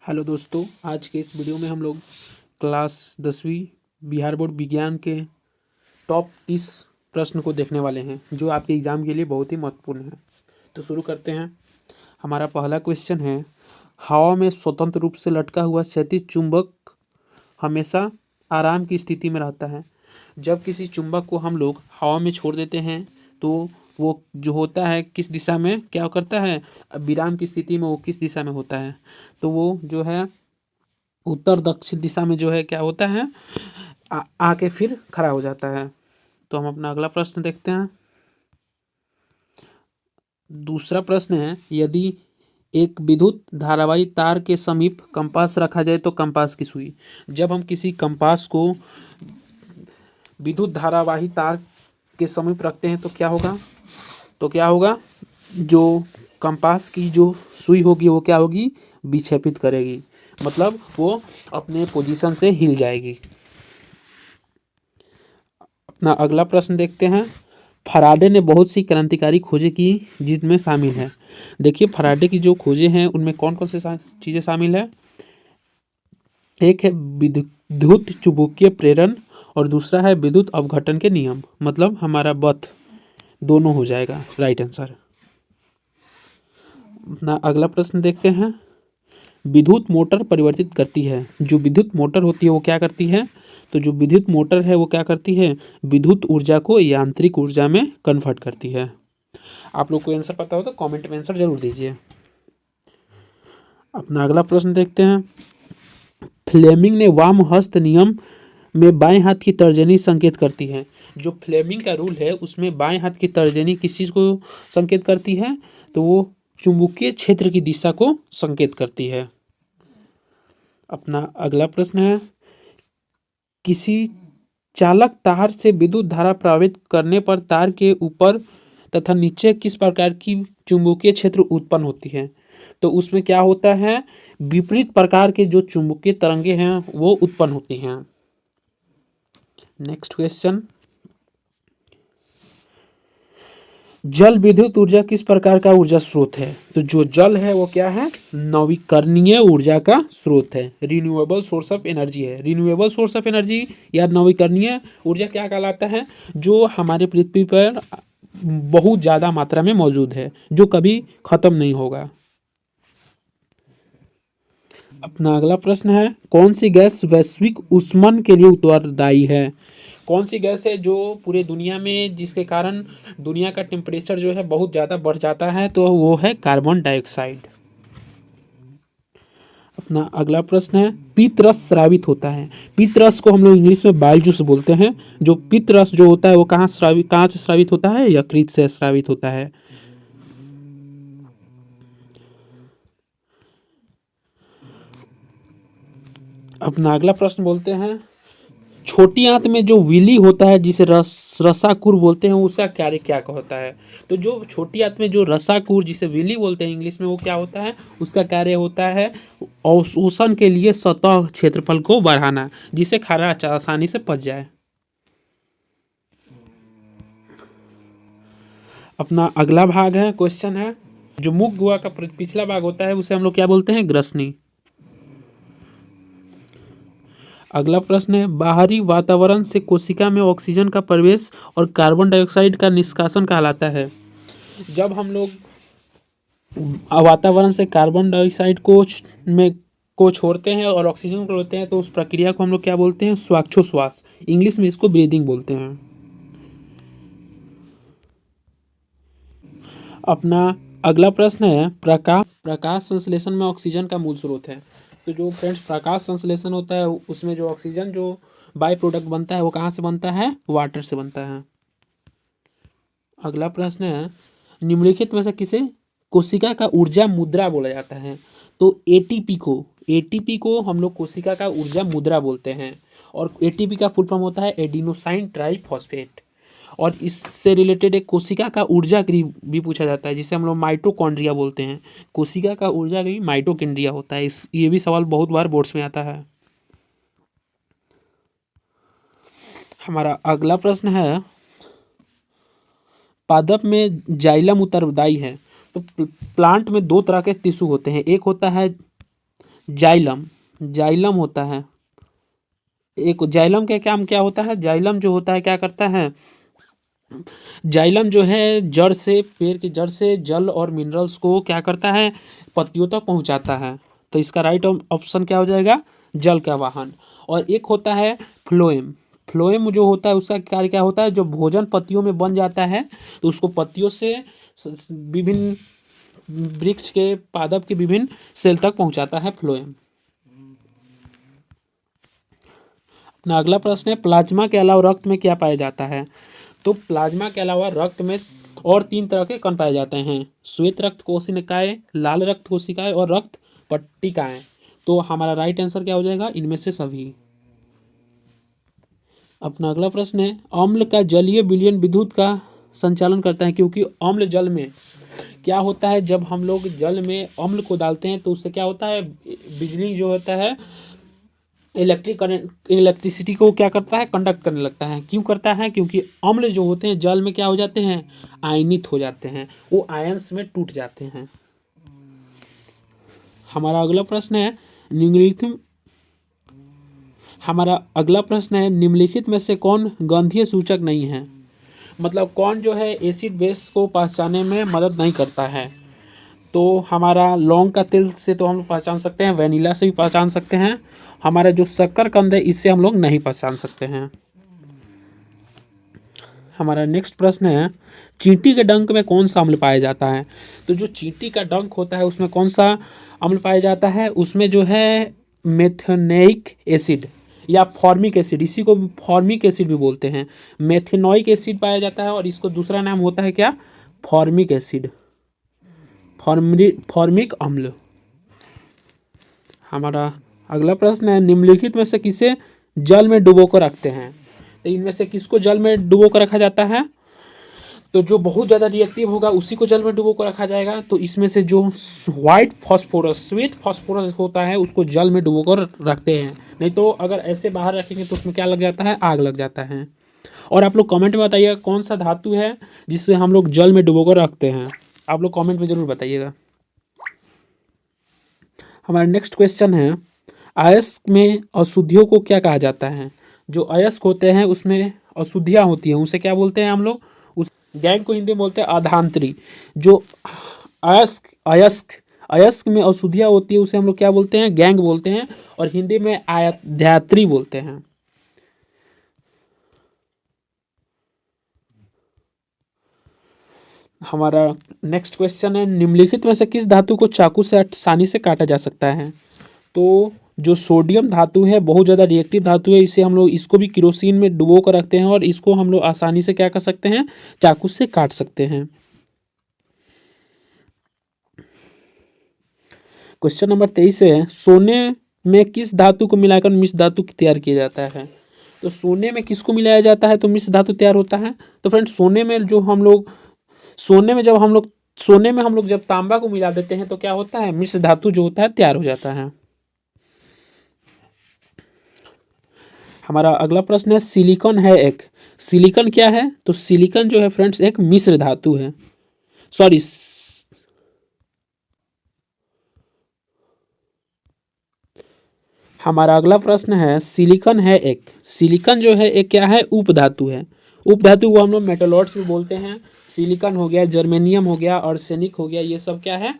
Hello दोस्तों, आज के इस वीडियो में हम लोग क्लास 10वीं बिहार बोर्ड विज्ञान के टॉप 30 प्रश्न को देखने वाले हैं जो आपके एग्ज़ाम के लिए बहुत ही महत्वपूर्ण है। तो शुरू करते हैं। हमारा पहला क्वेश्चन है, हवा में स्वतंत्र रूप से लटका हुआ क्षैतिज चुंबक हमेशा आराम की स्थिति में रहता है। जब किसी चुंबक को हम लोग हवा में छोड़ देते हैं तो वो जो होता है किस दिशा में क्या करता है, विराम की स्थिति में वो किस दिशा में होता है, तो वो जो है उत्तर दक्षिण दिशा में जो है क्या होता है, आके फिर खड़ा हो जाता है। तो हम अपना अगला प्रश्न देखते हैं। दूसरा प्रश्न है, यदि एक विद्युत धारावाही तार के समीप कंपास रखा जाए तो कंपास की सुई। जब हम किसी कंपास को विद्युत धारावाही तार के समीप रखते हैं तो क्या होगा, जो कंपास की जो सुई होगी वो क्या होगी, विक्षेपित करेगी, मतलब वो अपने पोजीशन से हिल जाएगी। अपना अगला प्रश्न देखते हैं। फराडे ने बहुत सी क्रांतिकारी खोजें की जिसमें शामिल है। देखिए, फराडे की जो खोजें हैं उनमें कौन कौन से चीज़ें शामिल है। एक है विद्युत चुंबकीय प्रेरण और दूसरा है विद्युत अपघटन के नियम, मतलब हमारा बथ दोनों हो जाएगा राइट आंसर। अपना अगला प्रश्न देखते हैं। विद्युत मोटर परिवर्तित करती है। जो विद्युत मोटर होती है वो क्या करती है, तो जो विद्युत मोटर है वो क्या करती है, विद्युत ऊर्जा को यांत्रिक ऊर्जा में कन्वर्ट करती है। आप लोग को आंसर पता हो तो कमेंट में आंसर जरूर दीजिए। अपना अगला प्रश्न देखते हैं। फ्लेमिंग ने वाम हस्त नियम में बाएं हाथ की तर्जनी संकेत करती है। जो फ्लेमिंग का रूल है उसमें बाएं हाथ की तर्जनी किस चीज़ को संकेत करती है, तो वो चुंबकीय क्षेत्र की दिशा को संकेत करती है। अपना अगला प्रश्न है, किसी चालक तार से विद्युत धारा प्रवाहित करने पर तार के ऊपर तथा नीचे किस प्रकार की चुंबकीय क्षेत्र उत्पन्न होती है, तो उसमें क्या होता है, विपरीत प्रकार के जो चुंबकीय तरंगे हैं वो उत्पन्न होती हैं। नेक्स्ट क्वेश्चन, जल विद्युत ऊर्जा किस प्रकार का ऊर्जा स्रोत है, तो जो जल है वो क्या है, नवीकरणीय ऊर्जा का स्रोत है, रिन्यूएबल सोर्स ऑफ एनर्जी है। रिन्यूएबल सोर्स ऑफ एनर्जी या नवीकरणीय ऊर्जा क्या कहलाता है, जो हमारे पृथ्वी पर बहुत ज़्यादा मात्रा में मौजूद है, जो कभी खत्म नहीं होगा। अपना अगला प्रश्न है, कौन सी गैस वैश्विक ऊष्मन के लिए उत्तरदायी है। कौन सी गैस है जो पूरे दुनिया में जिसके कारण दुनिया का टेम्परेचर जो है बहुत ज़्यादा बढ़ जाता है, तो वो है कार्बन डाइऑक्साइड। अपना अगला प्रश्न है, पित्त रस स्रावित होता है। पित्त रस को हम लोग इंग्लिश में बाइल जूस बोलते हैं। जो पित्त रस जो होता है वो कहाँ से स्रावित होता है, यकृत से स्रावित होता है। अपना अगला प्रश्न बोलते हैं, छोटी आंत में जो विली होता है जिसे रसाकुर बोलते हैं उसका कार्य क्या होता है। तो जो छोटी आंत में जो रसाकुर जिसे विली बोलते हैं इंग्लिश में, वो क्या होता है, उसका कार्य होता है अवशोषण के लिए सतह क्षेत्रफल को बढ़ाना, जिससे खाना आसानी से पच जाए। अपना अगला भाग है, क्वेश्चन है, जो मुख गुहा का पिछला भाग होता है उसे हम लोग क्या बोलते हैं, ग्रसनी। अगला प्रश्न है, बाहरी वातावरण से कोशिका में ऑक्सीजन का प्रवेश और कार्बन डाइऑक्साइड का निष्कासन कहलाता है। जब हम लोग वातावरण से कार्बन डाइऑक्साइड को छोड़ते हैं और ऑक्सीजन को लेते हैं तो उस प्रक्रिया को हम लोग क्या बोलते हैं, श्वासोच्छ्वास, इंग्लिश में इसको ब्रीदिंग बोलते हैं। अपना अगला प्रश्न है, प्रकाश संश्लेषण में ऑक्सीजन का मूल स्रोत है। तो जो फ्रेंड्स प्रकाश संश्लेषण होता है उसमें जो ऑक्सीजन जो बाय प्रोडक्ट बनता है वो कहाँ से बनता है, वाटर से बनता है। अगला प्रश्न है, निम्नलिखित में से किसे कोशिका का ऊर्जा मुद्रा बोला जाता है, तो एटीपी को हम लोग कोशिका का ऊर्जा मुद्रा बोलते हैं। और एटीपी का फुल फॉर्म होता है एडिनोसाइन ट्राइफॉस्फेट। और इससे रिलेटेड एक कोशिका का ऊर्जा क्रिया भी पूछा जाता है जिसे हम लोग माइटोकॉन्ड्रिया बोलते हैं। कोशिका का ऊर्जा क्रिया माइटोकॉन्ड्रिया होता है। ये भी सवाल बहुत बार बोर्ड्स में आता है। हमारा अगला प्रश्न है, पादप में जाइलम उत्तरदायी है। तो प्लांट में दो तरह के टिश्यू होते हैं, एक होता है जाइलम, जाइलम होता है। एक जाइलम का काम क्या होता है, जाइलम जो होता है क्या करता है, जाइलम जो है जड़ से, पेड़ की जड़ से जल और मिनरल्स को क्या करता है, पत्तियों तक पहुंचाता है। तो इसका राइट ऑप्शन क्या हो जाएगा, जल का वाहन। और एक होता है फ्लोएम, फ्लोएम जो होता है उसका कार्य क्या होता है, जो भोजन पत्तियों में बन जाता है तो उसको पत्तियों से विभिन्न वृक्ष के पादप के विभिन्न सेल तक पहुंचाता है फ्लोएम। अपना अगला प्रश्न है, प्लाज्मा के अलावा रक्त में क्या पाया जाता है। तो प्लाज्मा के अलावा रक्त में और 3 तरह के कण पाए जाते हैं, श्वेत रक्त कोशिकाएं, लाल रक्त कोशिकाएं और रक्त पट्टिकाएं। तो हमारा राइट आंसर क्या हो जाएगा, इनमें से सभी। अपना अगला प्रश्न है, अम्ल का जलीय विलयन विद्युत का संचालन करता है, क्योंकि अम्ल जल में क्या होता है, जब हम लोग जल में अम्ल को डालते हैं तो उससे क्या होता है, बिजली जो होता है इलेक्ट्रिक करंट, इलेक्ट्रिसिटी को क्या करता है, कंडक्ट करने लगता है। क्यों करता है, क्योंकि अम्ल जो होते हैं जल में क्या हो जाते हैं, आयनित हो जाते हैं, वो आयंस में टूट जाते हैं। हमारा अगला प्रश्न है, निम्नलिखित में से कौन गंधीय सूचक नहीं है। मतलब कौन जो है एसिड बेस को पहचानने में मदद नहीं करता है। तो हमारा लौंग का तेल से तो हम लोग पहचान सकते हैं, वैनिला से भी पहचान सकते हैं, हमारा जो शक्करकंद है इससे हम लोग नहीं पहचान सकते हैं। हमारा नेक्स्ट प्रश्न है, चींटी के डंक में कौन सा अम्ल पाया जाता है। तो जो चींटी का डंक होता है उसमें कौन सा अम्ल पाया जाता है, उसमें जो है मेथेनोइक एसिड या फॉर्मिक एसिड, इसी को फॉर्मिक एसिड भी बोलते हैं। मेथेनोइक एसिड पाया जाता है और इसको दूसरा नाम होता है क्या, फॉर्मिक एसिड, फॉर्मिक अम्ल। हमारा अगला प्रश्न है, निम्नलिखित में से किसे जल में डुबो कर रखते हैं। तो इनमें से किसको जल में डुबो कर रखा जाता है, तो जो बहुत ज़्यादा रिएक्टिव होगा उसी को जल में डुबो कर रखा जाएगा। तो इसमें से जो व्हाइट फॉस्फोरस, श्वेत फॉस्फोरस होता है उसको जल में डुबो कर रखते हैं, नहीं तो अगर ऐसे बाहर रखेंगे तो उसमें क्या लग जाता है, आग लग जाता है। और आप लोग कमेंट में बताइएगा कौन सा धातु है जिससे हम लोग जल में डुबो कर रखते हैं, आप लोग कॉमेंट में ज़रूर बताइएगा। हमारा नेक्स्ट क्वेश्चन है, अयस्क में अशुद्धियों को क्या कहा जाता है। जो अयस्क होते हैं उसमें अशुद्धियाँ होती हैं, उसे क्या बोलते हैं हम लोग, उस गैंग को हिंदी में बोलते हैं अधांतरी। जो अयस्क अयस्क अयस्क में अशुद्धियाँ होती है उसे हम लोग क्या बोलते हैं, गैंग बोलते हैं, और हिंदी में आध्यात्री बोलते हैं। हमारा नेक्स्ट क्वेश्चन है, निम्नलिखित में से किस धातु को चाकू से आसानी से काटा जा सकता है। तो जो सोडियम धातु है बहुत ज़्यादा रिएक्टिव धातु है, इसे हम लोग इसको भी केरोसिन में डुबो कर रखते हैं और इसको हम लोग आसानी से क्या कर सकते हैं, चाकू से काट सकते हैं। क्वेश्चन नंबर 23 है, सोने में किस धातु को मिलाकर मिश्र धातु तैयार किया जाता है। तो सोने में किसको मिलाया जाता है तो मिश्र धातु तैयार होता है। तो फ्रेंड्स सोने में हम लोग जब तांबा को मिला देते हैं तो क्या होता है, मिश्र धातु जो होता है तैयार हो जाता है। हमारा अगला प्रश्न है, सिलिकॉन है एक, सिलिकॉन क्या है, तो सिलिकॉन जो है फ्रेंड्स एक मिश्र धातु है। सॉरी, हमारा अगला प्रश्न है, सिलिकॉन है एक, सिलिकॉन जो है एक क्या है, उपधातु है। उपधातु को हम लोग मेटलॉइड्स भी बोलते हैं। सिलिकॉन हो गया, जर्मेनियम हो गया, आर्सेनिक हो गया, ये सब क्या है,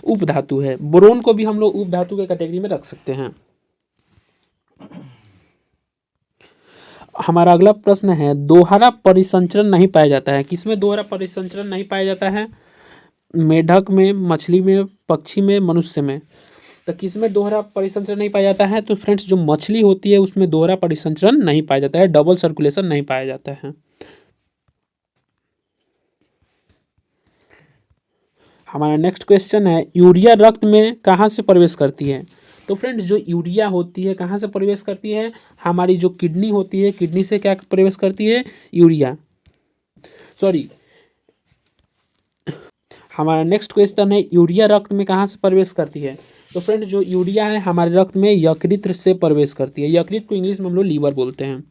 उपधातु है। बोरोन को भी हम लोग उपधातु के कैटेगरी में रख सकते हैं। हमारा अगला प्रश्न है, दोहरा परिसंचरण नहीं पाया जाता है। किसमें दोहरा परिसंचरण नहीं पाया जाता है, मेढक में, मछली में, पक्षी में, मनुष्य में। तो किसमें दोहरा परिसंचरण नहीं पाया जाता है, तो फ्रेंड्स जो मछली होती है उसमें दोहरा परिसंचरण नहीं पाया जाता है, डबल सर्कुलेशन नहीं पाया जाता है। हमारा नेक्स्ट क्वेश्चन है, यूरिया रक्त में कहाँ से प्रवेश करती है। तो फ्रेंड्स जो यूरिया होती है कहाँ से प्रवेश करती है, हमारी जो किडनी होती है, किडनी से क्या प्रवेश करती है, यूरिया। सॉरी, हमारा नेक्स्ट क्वेश्चन है, यूरिया रक्त में कहाँ से प्रवेश करती है। तो फ्रेंड्स जो यूरिया है हमारे रक्त में यकृत से प्रवेश करती है। यकृत को इंग्लिश में हम लोग लीवर बोलते हैं।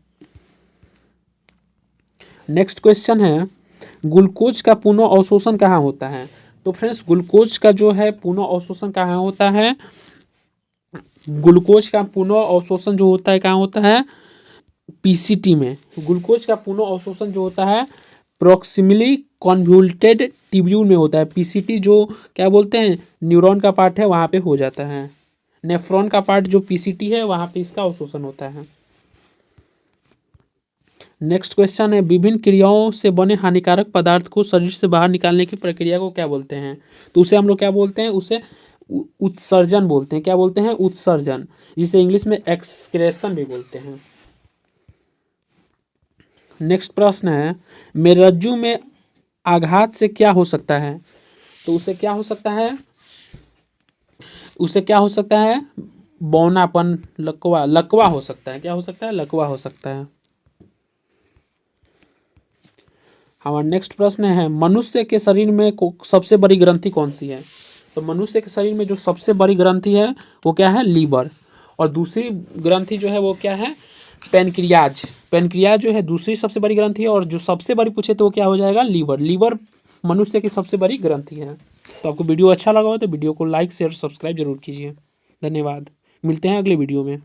नेक्स्ट क्वेश्चन है, ग्लूकोज का पुनः अवशोषण कहाँ होता है। तो फ्रेंड्स ग्लूकोज का जो है पुनः अवशोषण कहाँ होता है, ग्लूकोज का पुनः अवशोषण जो होता है कहाँ होता है? पीसीटी में। ग्लूकोज का पुनः अवशोषण जो होता है प्रोक्सिमली कॉन्वोल्टेड ट्यूब्यूल में होता है। पीसीटी जो क्या बोलते हैं, न्यूरॉन का पार्ट है, वहाँ पे हो जाता है। नेफ्रॉन का पार्ट जो पीसीटी है वहाँ पे इसका अवशोषण होता है। नेक्स्ट क्वेश्चन है, विभिन्न क्रियाओं से बने हानिकारक पदार्थ को शरीर से बाहर निकालने की प्रक्रिया को क्या बोलते हैं? तो उसे हम लोग क्या बोलते हैं? उसे उत्सर्जन बोलते हैं। क्या बोलते हैं? उत्सर्जन, जिसे इंग्लिश में एक्सक्रेशन भी बोलते हैं। नेक्स्ट प्रश्न है, मेरुरज्जु में आघात से क्या हो सकता है? तो उसे क्या हो सकता है? उसे क्या हो सकता है? बौनापन, लकवा हो सकता है। क्या हो सकता है? लकवा हो सकता है। हमारा नेक्स्ट प्रश्न है, मनुष्य के शरीर में सबसे बड़ी ग्रंथि कौन सी है? तो मनुष्य के शरीर में जो सबसे बड़ी ग्रंथि है वो क्या है? लीवर। और दूसरी ग्रंथि जो है वो क्या है? पेनक्रियाज। पेनक्रियाज जो है दूसरी सबसे बड़ी ग्रंथि है, और जो सबसे बड़ी पूछे तो वो क्या हो जाएगा? लीवर। लीवर मनुष्य की सबसे बड़ी ग्रंथि है। तो आपको वीडियो अच्छा लगा हो तो वीडियो को लाइक शेयर सब्सक्राइब जरूर कीजिए। धन्यवाद। मिलते हैं अगले वीडियो में।